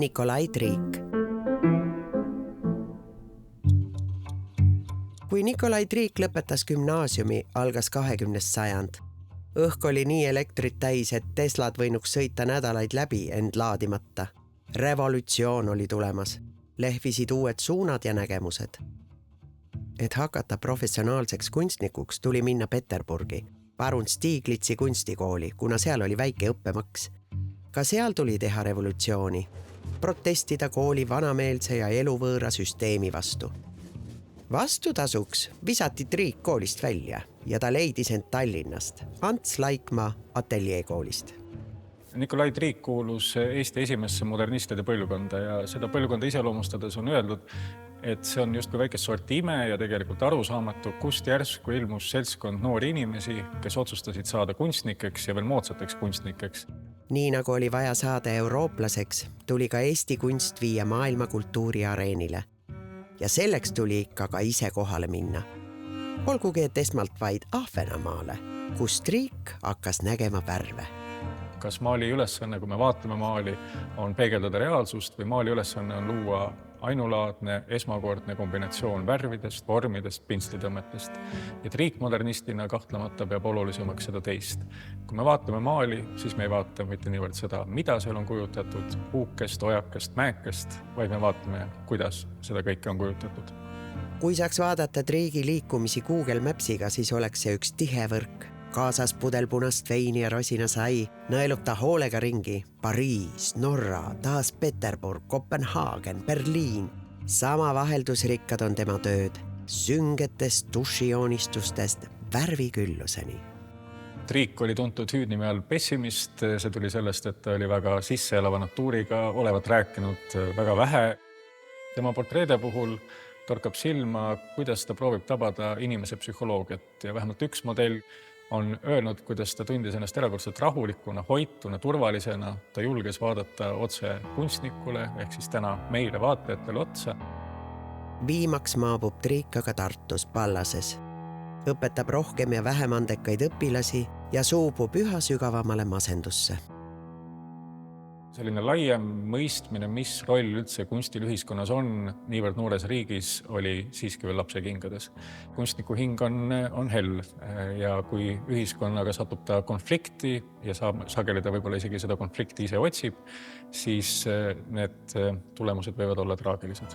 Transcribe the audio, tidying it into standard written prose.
Nikolai Triik. Kui Nikolai Triik lõpetas gümnaasiumi, algas 20. sajand. Õhk oli nii elektrit täis, et Teslad võinuks sõita nädalaid läbi end laadimata. Revolutsioon oli tulemas. Lehvisid uued suunad ja nägemused. Et hakata professionaalseks kunstnikuks, tuli minna Peterburgi, parun Stiglitsi kunstikooli, kuna seal oli väike õppemaks. Ka seal tuli teha revolutsiooni, protestida kooli vanameelse ja eluvõõra süsteemi vastu. Vastutasuks visati Triik koolist välja ja ta leidis end Tallinnast, Ants Laikmaa ateljeekoolist. Nikolai Triik kuulus Eesti esimesse modernistide põlvkonda ja seda põlvkonda iseloomustades on öeldud, et see on justkui väikest sorti ime ja tegelikult arusaamatu, kust järsku ilmus seltskond noori inimesi, kes otsustasid saada kunstnikeks ja veel moodsateks kunstnikeks. Nii nagu oli vaja saada eurooplaseks, tuli ka Eesti kunst viia maailma kultuuri areenile. Ja selleks tuli ikka ka ise kohale minna. Olgugi, et esmalt vaid Ahvenamaale, kus Triik hakkas nägema värve. Kas maali ülesanne, kui me vaatame maali, on peegeldada reaalsust või maali ülesanne on luua ainulaadne, esmakordne kombinatsioon värvidest, vormidest, pinslitõmmetest. Ja Triik modernistina kahtlemata peab olulisemaks seda teist. Kui me vaatame maali, siis me ei vaata mitte niivõrd seda, mida seal on kujutatud, puukest, ojakest, mäekest, vaid me vaatame, kuidas seda kõike on kujutatud. Kui saaks vaadata Triigi liikumisi Google Mapsiga, siis oleks see üks tihe võrk. Kaasas pudel punast veini ja rosina sai, nõelub ta hoolega ringi. Pariis, Norra, taas Peterburg, Kopenhaagen, Berliin. Sama vaheldusrikkad on tema tööd. Süngetest, dušijoonistustest, värvikülluseni. Triik oli tuntud hüüdnimi all pessimist. See tuli sellest, et ta oli väga sisseelava natuuriga, olevat rääkinud väga vähe. Tema portreede puhul torkab silma, kuidas ta proovib tabada inimese psühholoogiat ja vähemalt üks modell on öelnud, kuidas ta tundis ennast erakordselt rahulikuna, hoituna, turvalisena. Ta julges vaadata otse kunstnikule, ehk siis täna meile vaatajatele otsa. Viimaks maabub Triik aga Tartus Pallases. Õpetab rohkem ja vähem andekaid õpilasi ja suubub üha sügavamale masendusse. Selline laiem mõistmine, mis roll üldse kunstil ühiskonnas on, niivõrd noores riigis oli siiski veel lapse kingades. Kunstniku hing on hell ja kui ühiskonnaga satub ta konflikti ja sageli ta võib-olla isegi seda konflikti ise otsib, siis need tulemused võivad olla traagilised.